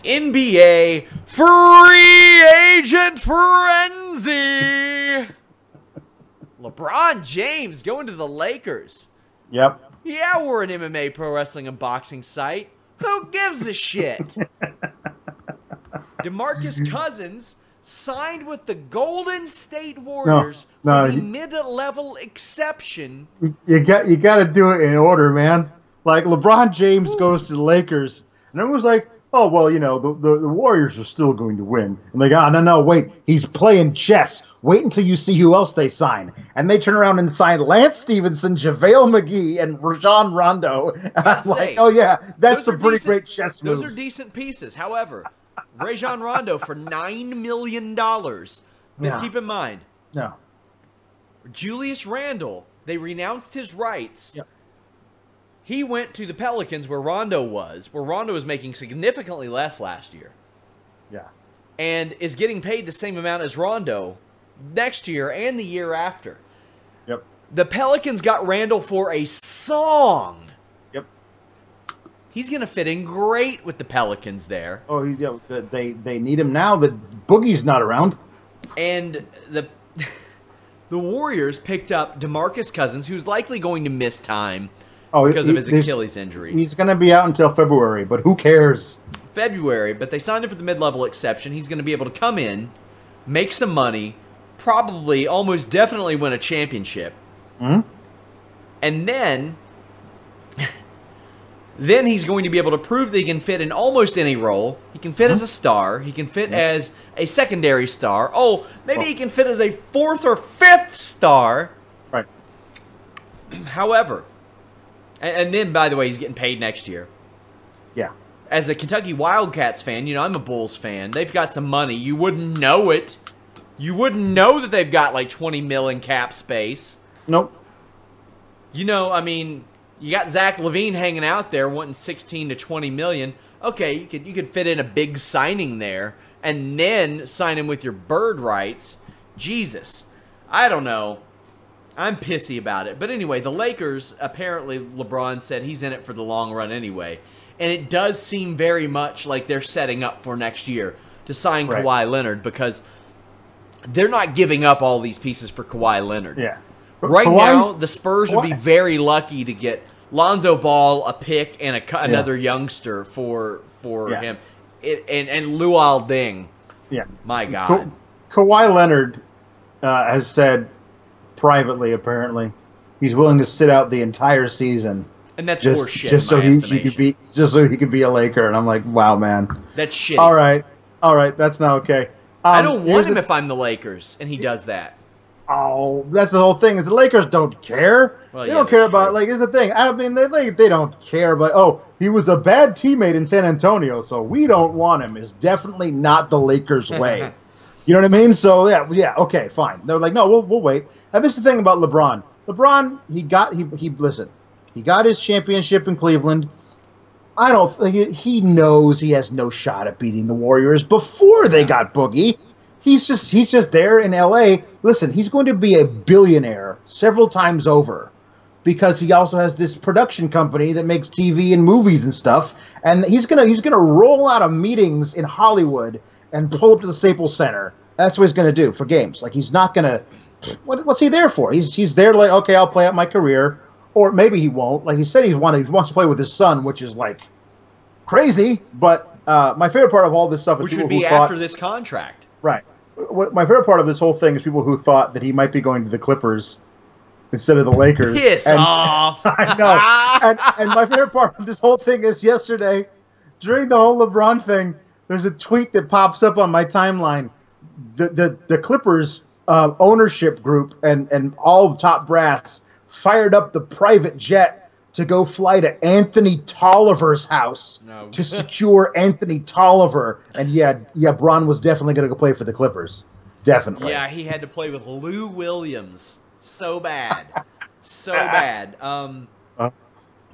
NBA free agent frenzy. LeBron James going to the Lakers. Yep. Yeah, we're an MMA, pro wrestling, and boxing site. Who gives a shit? DeMarcus Cousins signed with the Golden State Warriors for the mid-level exception. You got to do it in order, man. Like, LeBron James goes to the Lakers, and everyone's like, oh, well, you know, the Warriors are still going to win. And they go, no, wait, he's playing chess. Wait until you see who else they sign. And they turn around and sign Lance Stevenson, JaVale McGee, and Rajon Rondo. And I'm like, oh, yeah, that's a pretty great chess move. Those are decent pieces. However, Rajon Rondo for $9 million. Then keep in mind, Julius Randle, they renounced his rights. Yep. He went to the Pelicans where Rondo was making significantly less last year. Yeah. And is getting paid the same amount as Rondo next year and the year after. Yep. The Pelicans got Randle for a song. Yep. He's going to fit in great with the Pelicans there. Oh, they need him now that Boogie's not around. And the Warriors picked up DeMarcus Cousins, who's likely going to miss time because of his Achilles injury. He's going to be out until February, but who cares? February, but they signed him for the mid-level exception. He's going to be able to come in, make some money, probably almost definitely win a championship. Mm-hmm. And then he's going to be able to prove that he can fit in almost any role. He can fit as a star. He can fit as a secondary star. Oh, maybe he can fit as a fourth or fifth star. Right. However, and then, by the way, he's getting paid next year. Yeah. As a Kentucky Wildcats fan, you know, I'm a Bulls fan. They've got some money. You wouldn't know it. You wouldn't know that they've got like 20 mil in cap space. Nope. You know, I mean, you got Zach LaVine hanging out there wanting 16 to 20 million. Okay, you could fit in a big signing there and then sign him with your bird rights. Jesus. I don't know. I'm pissy about it. But anyway, the Lakers, apparently LeBron said he's in it for the long run anyway. And it does seem very much like they're setting up for next year to sign Kawhi Leonard because they're not giving up all these pieces for Kawhi Leonard. Yeah. Right now, the Spurs would be very lucky to get Lonzo Ball, a pick, and another youngster for him. And Luol Deng. Yeah. My God. Kawhi Leonard has said privately, apparently, he's willing to sit out the entire season. And that's horseshit, just so he could be a Laker. And I'm like, wow, man. That's shitty. All right, that's not okay. I don't want him if I'm the Lakers, and he does that. Oh, that's the whole thing. Is the Lakers don't care. They don't care about, like, here's the thing. I mean, they don't care about, oh, he was a bad teammate in San Antonio, so we don't want him. Is definitely not the Lakers' way. You know what I mean? So, yeah, okay, fine. They're like, no, we'll wait. And this is the thing about LeBron. LeBron, he got his championship in Cleveland. I don't think he knows he has no shot at beating the Warriors before they got Boogie. He's just there in LA. Listen, he's going to be a billionaire several times over because he also has this production company that makes TV and movies and stuff. And he's gonna roll out of meetings in Hollywood and pull up to the Staples Center. That's what he's gonna do for games. Like, he's not gonna. What's he there for? He's there like, okay, I'll play out my career. Or maybe he won't. Like he said, he wants to play with his son, which is like crazy. But my favorite part of all this stuff is which would be after this contract, right? My favorite part of this whole thing is people who thought that he might be going to the Clippers instead of the Lakers. Piss off! I know. And my favorite part of this whole thing is yesterday, during the whole LeBron thing, there's a tweet that pops up on my timeline. The Clippers ownership group and all top brass fired up the private jet to go fly to Anthony Tolliver's house to secure Anthony Tolliver. And yeah, Bron was definitely going to go play for the Clippers. Definitely. Yeah, he had to play with Lou Williams. So bad. So bad.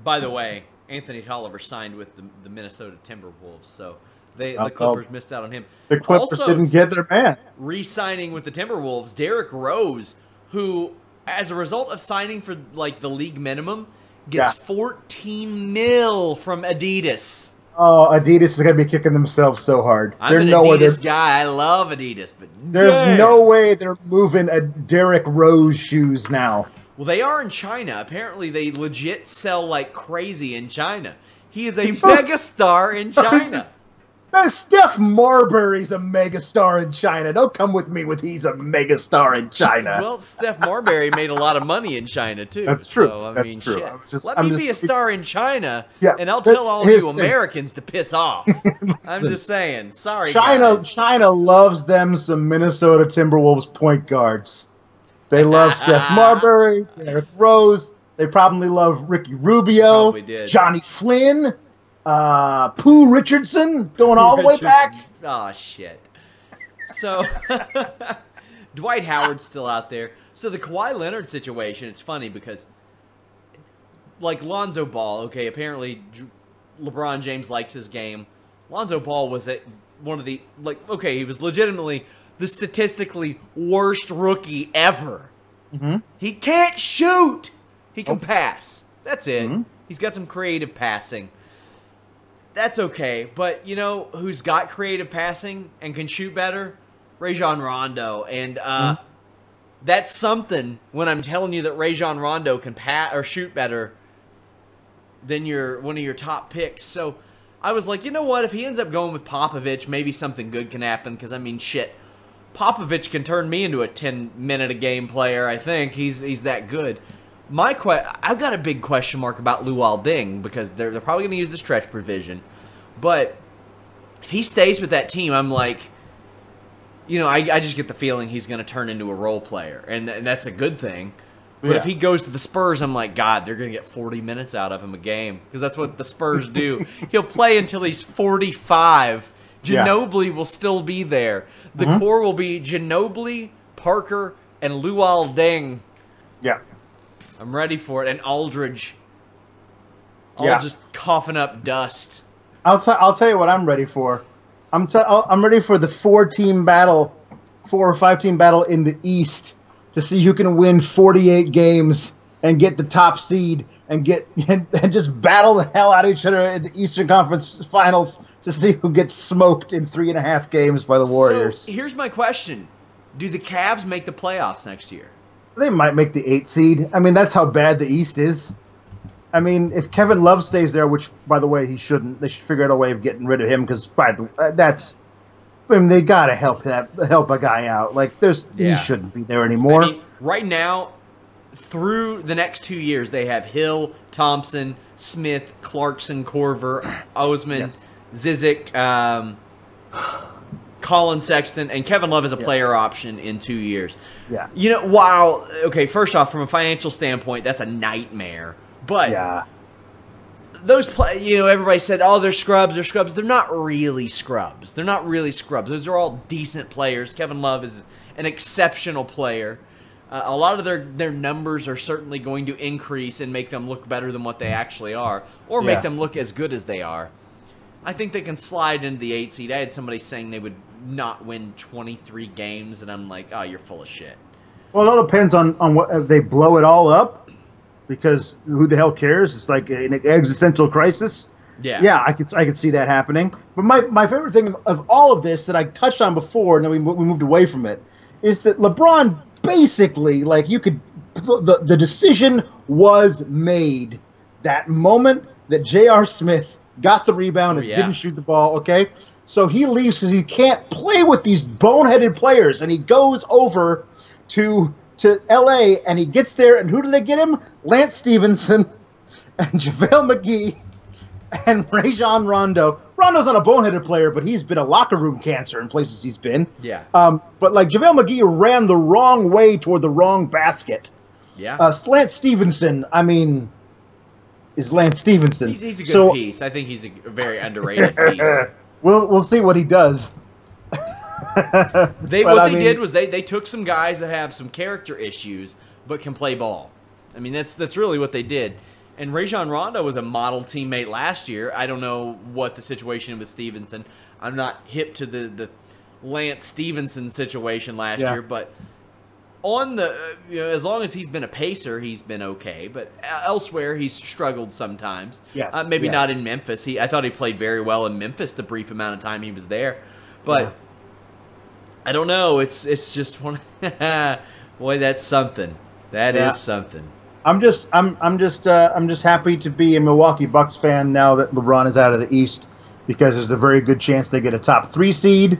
By the way, Anthony Tolliver signed with the Minnesota Timberwolves, so the Clippers missed out on him. The Clippers also didn't get their man. Re-signing with the Timberwolves, Derrick Rose, who, as a result of signing for like the league minimum, gets $14 million from Adidas. Oh, Adidas is going to be kicking themselves so hard. I'm an Adidas guy. I love Adidas, but there's no way they're moving a Derrick Rose shoes now. Well, they are in China. Apparently, they legit sell like crazy in China. He is a megastar in China. Steph Marbury's a megastar in China. Don't come with me with he's a megastar in China. Well, Steph Marbury made a lot of money in China, too. That's true. So, That's true. Shit. Let me be a star in China, and I'll tell all you Americans to piss off. I'm just saying. Sorry, guys. China loves them some Minnesota Timberwolves point guards. They love Steph Marbury, Derrick Rose. They probably love Ricky Rubio, Johnny Flynn. Pooh Richardson going all the way back. Oh shit. So Dwight Howard's still out there. So the Kawhi Leonard situation, it's funny because like Lonzo Ball, okay, apparently LeBron James likes his game. Lonzo Ball was at one of the he was legitimately the statistically worst rookie ever. He can't shoot. He can pass. That's it. He's got some creative passing. That's okay, but you know who's got creative passing and can shoot better? Rajon Rondo, and that's something when I'm telling you that Rajon Rondo can pass or shoot better than one of your top picks. So I was like, you know what? If he ends up going with Popovich, maybe something good can happen. Because I mean, shit, Popovich can turn me into a 10-minute-a-game player. I think he's that good. I've got a big question mark about Luol Deng because they're probably going to use the stretch provision. But if he stays with that team, I'm like, you know, I just get the feeling he's going to turn into a role player. And that's a good thing. But if he goes to the Spurs, I'm like, God, they're going to get 40 minutes out of him a game. Because that's what the Spurs do. He'll play until he's 45. Ginobili will still be there. The core will be Ginobili, Parker, and Luol Deng. Yeah. I'm ready for it. And Aldridge. All just coughing up dust. I'll tell you what I'm ready for. I'm ready for the 4 or 5-team battle in the East to see who can win 48 games and get the top seed and just battle the hell out of each other in the Eastern Conference Finals to see who gets smoked in 3.5 games by the Warriors. So here's my question: do the Cavs make the playoffs next year? They might make the 8 seed. I mean, that's how bad the East is. I mean, if Kevin Love stays there, which, by the way, he shouldn't, they should figure out a way of getting rid of him because they got to help a guy out. Like, he shouldn't be there anymore. I mean, right now, through the next 2 years, they have Hill, Thompson, Smith, Clarkson, Korver, Osman, Zizic, Colin Sexton, and Kevin Love is a player option in 2 years. Yeah. You know, first off, from a financial standpoint, that's a nightmare. But those everybody said, oh, they're scrubs, they're scrubs. They're not really scrubs. They're not really scrubs. Those are all decent players. Kevin Love is an exceptional player. A lot of their numbers are certainly going to increase and make them look better than what they actually are, or make them look as good as they are. I think they can slide into the 8 seed. I had somebody saying they would not win 23 games, and I'm like, oh, you're full of shit. Well, it all depends on what if they blow it all up, because who the hell cares? It's like an existential crisis. Yeah, I could see that happening. But my favorite thing of all of this that I touched on before, and then we moved away from it, is that LeBron basically, like, the decision was made that moment that J.R. Smith got the rebound and didn't shoot the ball, okay? So he leaves because he can't play with these boneheaded players, and he goes over to L.A., and he gets there, and who do they get him? Lance Stevenson and JaVale McGee and Rajon Rondo. Rondo's not a boneheaded player, but he's been a locker room cancer in places he's been. Yeah. But, like, JaVale McGee ran the wrong way toward the wrong basket. Yeah. Lance Stevenson, I mean, is Lance Stevenson. He's a good piece. I think he's a very underrated piece. We'll see what he does. What they did was they took some guys that have some character issues but can play ball. I mean, that's really what they did. And Rajon Rondo was a model teammate last year. I don't know what the situation with Stevenson. I'm not hip to the Lance Stevenson situation last year, but on the as long as he's been a pacer, he's been okay. But elsewhere, he's struggled sometimes. Yes, maybe not in Memphis. I thought he played very well in Memphis the brief amount of time he was there. But I don't know. It's just one. Boy, that's something. That is something. I'm just happy to be a Milwaukee Bucks fan now that LeBron is out of the East, because there's a very good chance they get a top 3 seed.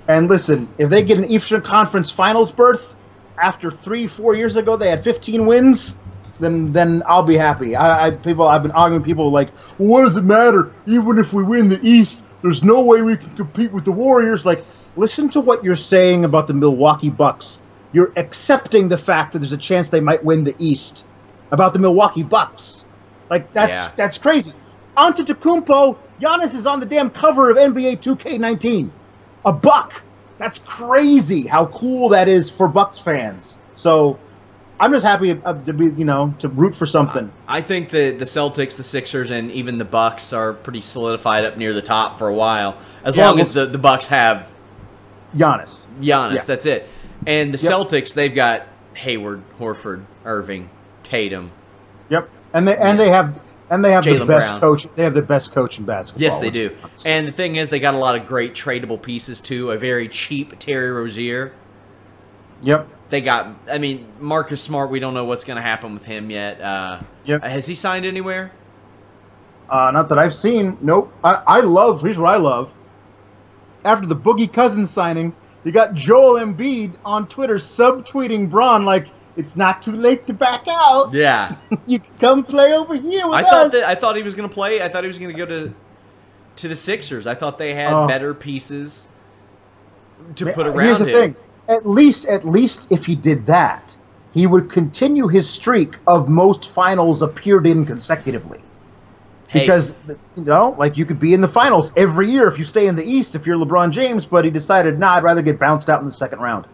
And listen, if they get an Eastern Conference Finals berth after 3-4 years ago they had 15 wins, then I'll be happy. I've been arguing with people like, well, what does it matter? Even if we win the East, there's no way we can compete with the Warriors. Like, listen to what you're saying about the Milwaukee Bucks. You're accepting the fact that there's a chance they might win the East. About the Milwaukee Bucks. Like, that's crazy. Antetokounmpo, Giannis is on the damn cover of NBA 2K19. A Buck. That's crazy how cool that is for Bucks fans. So I'm just happy to be, to root for something. I think the Celtics, the Sixers, and even the Bucks are pretty solidified up near the top for a while. As long as the Bucks have Giannis. That's it. And the Celtics, they've got Hayward, Horford, Irving, Tatum. Yep, and they have Jaylen the best Brown. coach. They have the best coach in basketball. Yes, they do. And the thing is, they got a lot of great tradable pieces too. A very cheap Terry Rozier. Yep. They got. I mean, Marcus Smart. We don't know what's going to happen with him yet. Has he signed anywhere? Not that I've seen. Nope. Here's what I love. After the Boogie Cousins signing, you got Joel Embiid on Twitter subtweeting Braun like, it's not too late to back out. Yeah. You can come play over here with us. I thought he was going to play. I thought he was going to go to the Sixers. I thought they had better pieces to put around him. Here's the thing. At least if he did that, he would continue his streak of most finals appeared in consecutively. Because, you could be in the finals every year if you stay in the East if you're LeBron James, but he decided, I'd rather get bounced out in the second round.